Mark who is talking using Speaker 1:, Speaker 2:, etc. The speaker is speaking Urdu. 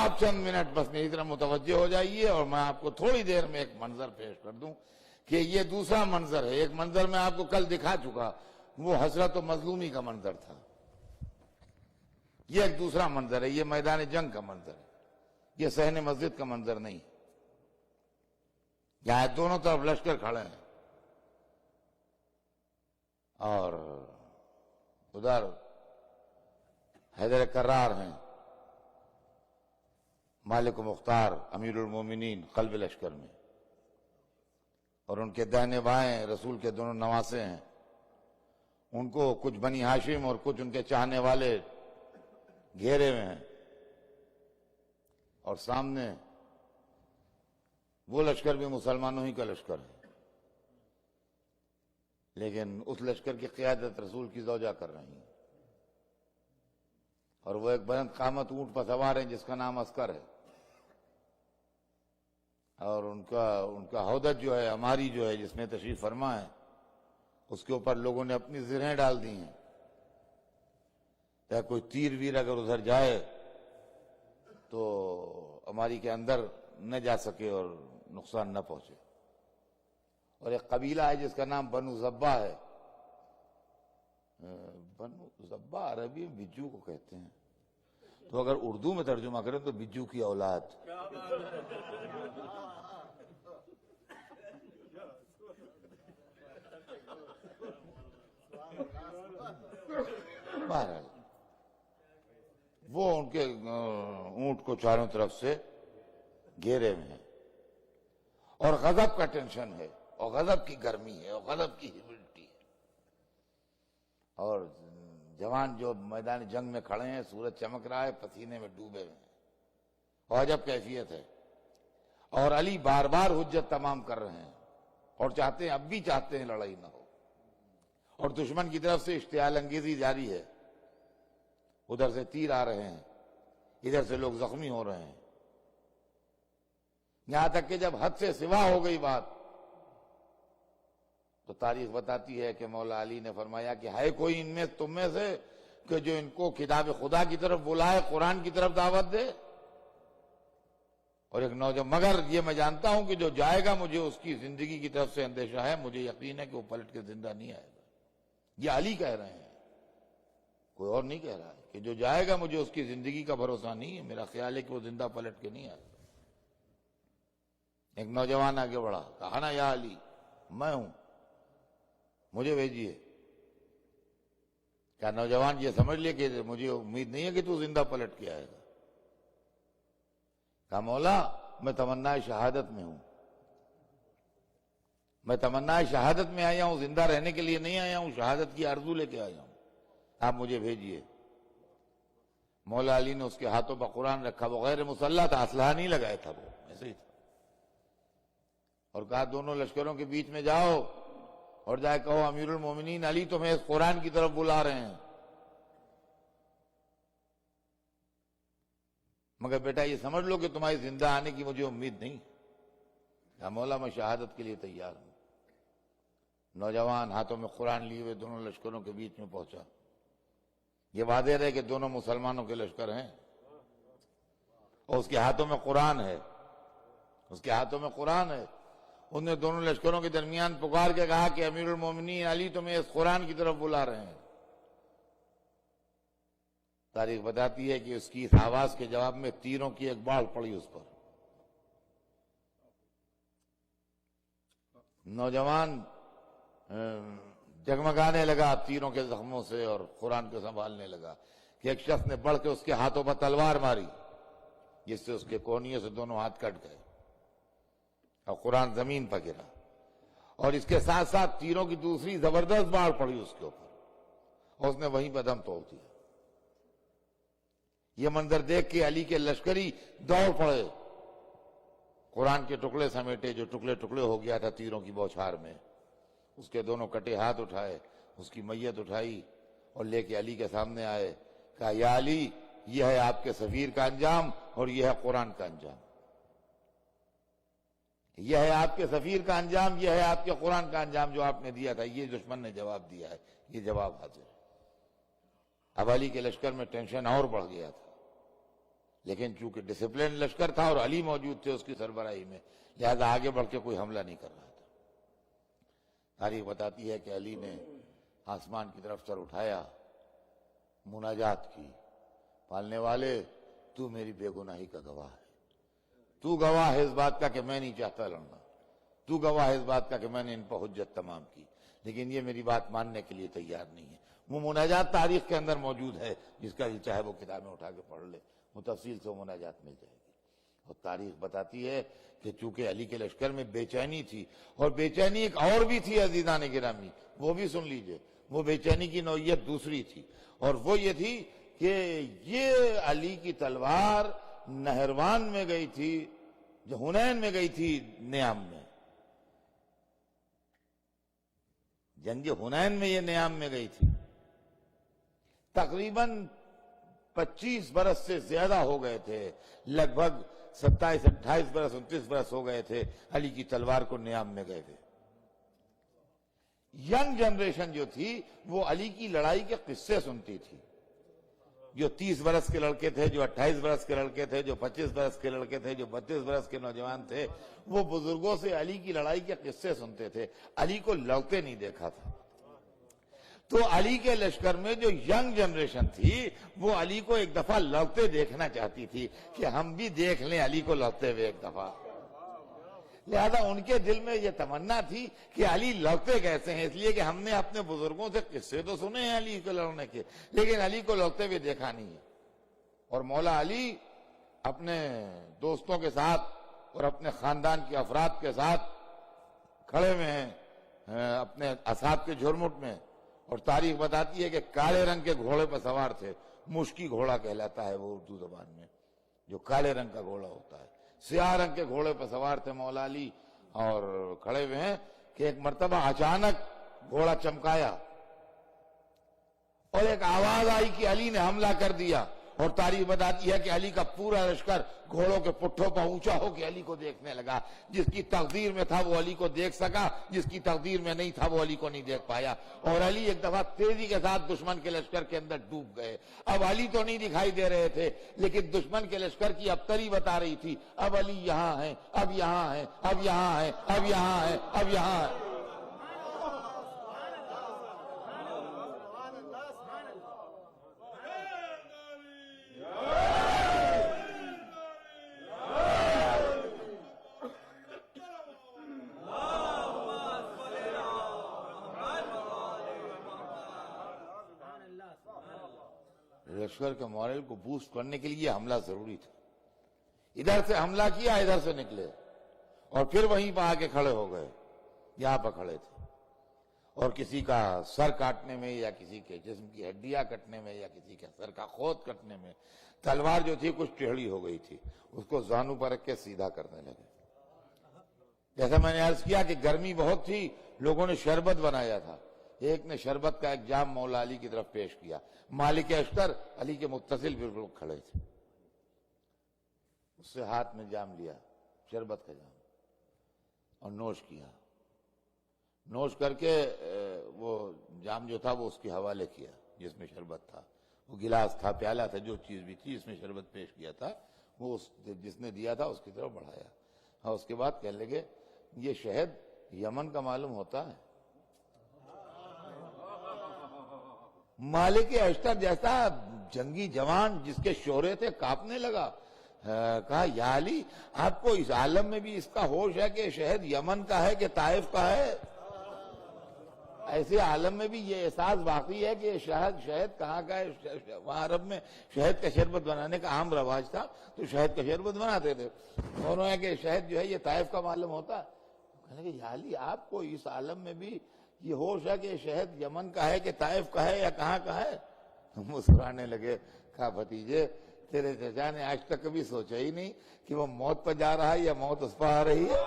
Speaker 1: آپ چند منٹ بس میری طرف متوجہ ہو جائیے اور میں آپ کو تھوڑی دیر میں ایک منظر پیش کر دوں کہ یہ دوسرا منظر ہے. ایک منظر میں آپ کو کل دکھا چکا، وہ حسرت و مظلومی کا منظر تھا. یہ ایک دوسرا منظر ہے، یہ میدان جنگ کا منظر ہے، یہ صحن مسجد کا منظر نہیں. یہاں دونوں طرف لشکر کھڑے ہیں اور ادھر حیدر کرار ہیں، مالک و مختار امیر المومنین قلب لشکر میں، اور ان کے داہنے بائیں رسول کے دونوں نواسے ہیں. ان کو کچھ بنی ہاشم اور کچھ ان کے چاہنے والے گھیرے ہوئے ہیں، اور سامنے وہ لشکر بھی مسلمانوں ہی کا لشکر ہے، لیکن اس لشکر کی قیادت رسول کی زوجہ کر رہی ہیں. اور وہ ایک بلند قامت اونٹ پر سوار ہیں جس کا نام عسکر ہے، اور ان کا ہودج جو ہے، ہماری جو ہے جس میں تشریف فرما ہے، اس کے اوپر لوگوں نے اپنی زرہیں ڈال دی ہیں یا کوئی تیر ویر اگر ادھر جائے تو ہماری کے اندر نہ جا سکے اور نقصان نہ پہنچے. اور ایک قبیلہ ہے جس کا نام بنو زبا ہے. بنو زبا عربی میں بجو کو کہتے ہیں، تو اگر اردو میں ترجمہ کریں تو بجو کی اولاد. بہرحال وہ ان کے اونٹ کو چاروں طرف سے گھیرے میں ہیں، اور غضب کا ٹینشن ہے، اور غضب کی گرمی ہے، اور غضب کی ہیومڈٹی ہے. اور جوان جو میدان جنگ میں کھڑے ہیں، سورج چمک رہا ہے، پسینے میں ڈوبے ہوئے ہیں، اور عجب کیفیت ہے. اور علی بار بار حجت تمام کر رہے ہیں اور چاہتے ہیں، اب بھی چاہتے ہیں لڑائی نہ ہو. اور دشمن کی طرف سے اشتعال انگیزی جاری ہے، ادھر سے تیر آ رہے ہیں، ادھر سے لوگ زخمی ہو رہے ہیں. یہاں تک کہ جب حد سے سوا ہو گئی بات تو تاریخ بتاتی ہے کہ مولا علی نے فرمایا کہ ہے کوئی ان میں تم میں سے کہ جو ان کو کتاب خدا کی طرف بلائے، قرآن کی طرف دعوت دے. اور ایک نوجوان، مگر یہ میں جانتا ہوں کہ جو جائے گا مجھے اس کی زندگی کی طرف سے اندیشہ ہے، مجھے یقین ہے کہ وہ پلٹ کے زندہ نہیں آئے گا. یہ علی کہہ رہے ہیں، کوئی اور نہیں کہہ رہا ہے کہ جو جائے گا مجھے اس کی زندگی کا بھروسہ نہیں ہے، میرا خیال ہے کہ وہ زندہ پلٹ کے نہیں آئے گا. ایک نوجوان آگے بڑھا، کہا نا یا علی میں ہوں، مجھے بھیجیے. کیا نوجوان یہ سمجھ لے کہ مجھے امید نہیں ہے کہ تو زندہ پلٹ کے آئے گا؟ کہا مولا میں تمنا شہادت میں ہوں، میں تمنا شہادت میں آیا ہوں، زندہ رہنے کے لیے نہیں آیا ہوں، شہادت کی آرزو لے کے آیا ہوں، آپ مجھے بھیجیے. مولا علی نے اس کے ہاتھوں پر قرآن رکھا، وہ غیر مسلح تھا، اسلحہ نہیں لگایا تھا، وہ ایسے ہی تھا، اور کہا دونوں لشکروں کے بیچ میں جاؤ اور جائے کہو امیر المومنین علی تمہیں اس قرآن کی طرف بلا رہے ہیں. مگر بیٹا یہ سمجھ لو کہ تمہاری زندہ آنے کی مجھے امید نہیں. کہا مولا میں شہادت کے لیے تیار ہوں. نوجوان ہاتھوں میں قرآن لیے ہوئے دونوں لشکروں کے بیچ میں پہنچا. یہ واضح رہے کہ دونوں مسلمانوں کے لشکر ہیں اور اس کے ہاتھوں میں قرآن ہے، اس کے ہاتھوں میں قرآن ہے. انہوں نے دونوں لشکروں کے درمیان پکار کے کہا کہ امیر المومنین علی تمہیں اس قرآن کی طرف بلا رہے ہیں. تاریخ بتاتی ہے کہ اس کی اس آواز کے جواب میں تیروں کی ایک باڑ پڑی اس پر. نوجوان جگمگانے لگا تیروں کے زخموں سے اور قرآن کو سنبھالنے لگا کہ ایک شخص نے بڑھ کے اس کے ہاتھوں پر تلوار ماری، جس سے اس کے کونیوں سے دونوں ہاتھ کٹ گئے اور قرآن زمین پر گرا. اور اس کے ساتھ ساتھ تیروں کی دوسری زبردست باڑ پڑی اس کے اوپر اور اس نے وہیں پہ دم توڑ دیا. یہ منظر دیکھ کے علی کے لشکری دوڑ پڑے، قرآن کے ٹکڑے سمیٹے جو ٹکڑے ٹکڑے ہو گیا تھا تیروں کی بوچھار میں، اس کے دونوں کٹے ہاتھ اٹھائے، اس کی میت اٹھائی اور لے کے علی کے سامنے آئے. کہا یا علی یہ ہے آپ کے سفیر کا انجام اور یہ ہے قرآن کا انجام. یہ ہے آپ کے سفیر کا انجام، یہ ہے آپ کے قرآن کا انجام جو آپ نے دیا تھا. یہ دشمن نے جواب دیا ہے، یہ جواب حاضر ہے. اب علی کے لشکر میں ٹینشن اور بڑھ گیا تھا لیکن چونکہ ڈسپلن لشکر تھا اور علی موجود تھے اس کی سربراہی میں، لہذا آگے بڑھ کے کوئی حملہ نہیں کر رہا تھا۔ تاریخ بتاتی ہے کہ علی نے آسمان کی طرف سر اٹھایا، مناجات کی، پالنے والے تو میری بے گناہی کا گواہ ہے، تو گواہ ہے اس بات کا کہ میں نہیں چاہتا لڑنا، تو گواہ ہے اس بات کا کہ میں نے ان پر حجت تمام کی، لیکن یہ میری بات ماننے کے لیے تیار نہیں ہے۔ وہ مناجات تاریخ کے اندر موجود ہے، جس کا چاہے وہ کتاب میں اٹھا کے پڑھ لے، وہ تفصیل سے مناجات مل جائے گی۔ اور تاریخ بتاتی ہے کہ چونکہ علی کے لشکر میں بے چینی تھی، اور بے چینی ایک اور بھی تھی عزیزان گرامی، وہ بھی سن لیجئے، وہ بے چینی کی نوعیت دوسری تھی، اور وہ یہ تھی کہ یہ علی کی تلوار نہروان میں گئی تھی، جو حنین میں گئی تھی، نیام میں، جنگ حنین میں یہ نیام میں گئی تھی، تقریباً 25 برس سے زیادہ ہو گئے تھے، لگ بھگ 27 28 برس 29 برس ہو گئے تھے علی کی تلوار کو نیام میں گئے تھے۔ ینگ جنریشن جو تھی وہ علی کی لڑائی کے قصے سنتی تھی، جو 30 برس کے لڑکے تھے، جو 28 برس کے لڑکے تھے، جو 25 برس کے لڑکے تھے، جو 32 برس کے نوجوان تھے، وہ بزرگوں سے علی کی لڑائی کے قصے سنتے تھے، علی کو لڑتے نہیں دیکھا تھا۔ تو علی کے لشکر میں جو ینگ جنریشن تھی وہ علی کو ایک دفعہ لڑتے دیکھنا چاہتی تھی کہ ہم بھی دیکھ لیں علی کو لڑتے ہوئے ایک دفعہ، لہذا ان کے دل میں یہ تمنا تھی کہ علی لڑتے کیسے ہیں، اس لیے کہ ہم نے اپنے بزرگوں سے قصے تو سنے ہیں علی کو لڑنے کے، لیکن علی کو لڑتے ہوئے دیکھا نہیں ہے۔ اور مولا علی اپنے دوستوں کے ساتھ اور اپنے خاندان کے افراد کے ساتھ کھڑے ہوئے ہیں اپنے اصحاب کے جھرمٹ میں، اور تاریخ بتاتی ہے کہ کالے رنگ کے گھوڑے پر سوار تھے، مشکی گھوڑا کہلاتا ہے وہ اردو زبان میں، جو کالے رنگ کا گھوڑا ہوتا ہے، سیاہ رنگ کے گھوڑے پر سوار تھے مولا علی، اور کھڑے ہوئے ہیں کہ ایک مرتبہ اچانک گھوڑا چمکایا اور ایک آواز آئی کہ علی نے حملہ کر دیا، اور تاریخ بتاتی ہے کہ علی کا پورا لشکر گھوڑوں کے پٹھوں پر اونچا ہو کے علی کو دیکھنے لگا، جس کی تقدیر میں تھا وہ علی کو دیکھ سکا، جس کی تقدیر میں نہیں تھا وہ علی کو نہیں دیکھ پایا، اور علی ایک دفعہ تیزی کے ساتھ دشمن کے لشکر کے اندر ڈوب گئے۔ اب علی تو نہیں دکھائی دے رہے تھے، لیکن دشمن کے لشکر کی ابتری بتا رہی تھی، اب علی یہاں ہیں، اب یہاں ہیں، اب یہاں ہیں، اب یہاں ہیں، اب یہاں ہیں۔ لشکر کے مورل کو بوسٹ کرنے کے لیے حملہ ضروری تھا، ادھر سے حملہ کیا، ادھر سے نکلے، اور پھر وہیں پہ آ کے کھڑے ہو گئے، یہاں پہ کھڑے تھے، اور کسی کا سر کاٹنے میں یا کسی کے جسم کی ہڈیاں کٹنے میں یا کسی کے سر کا خود کٹنے میں تلوار جو تھی کچھ ٹیڑھی ہو گئی تھی، اس کو زانو پر رکھ کے سیدھا کرنے لگے۔ جیسا میں نے عرض کیا کہ گرمی بہت تھی، لوگوں نے شربت بنایا تھا، ایک نے شربت کا ایک جام مولا علی کی طرف پیش کیا، مالک اشتر علی کے متصل بالکل کھڑے تھے، اس سے ہاتھ میں جام لیا، شربت کا جام، اور نوش کیا، نوش کر کے وہ جام جو تھا وہ اس کے حوالے کیا جس میں شربت تھا، وہ گلاس تھا، پیالہ تھا، جو چیز بھی تھی جس میں شربت پیش کیا تھا وہ جس نے دیا تھا اس کی طرف بڑھایا، اور اس کے بعد کہنے لگے یہ شہد یمن کا معلوم ہوتا ہے۔ مالک اشتر جیسا جنگی جوان جس کے شورے تھے کانپنے لگا، کہا یا علی آپ کو اس عالم میں بھی اس کا ہوش ہے کہ شہد یمن کا ہے کہ طائف کا ہے؟ ایسے عالم میں بھی یہ احساس باقی ہے کہ شہد کہاں کا ہے؟ وہاں عرب میں شہد کا شربت بنانے کا عام رواج تھا، تو شہد کا شربت بناتے تھے، اور انہوں نے کہ شہد جو ہے یہ طائف کا معلوم ہوتا ہے۔ کہنے لگے یا علی آپ کو اس عالم میں بھی یہ ہوش ہے کہ شہد یمن کا ہے کہ طائف کا ہے یا کہاں کا ہے؟ مسکرانے لگے، کہا بھتیجے تیرے چچا نے آج تک کبھی سوچا ہی نہیں کہ وہ موت پر جا رہا ہے یا موت اس پر آ رہی ہے۔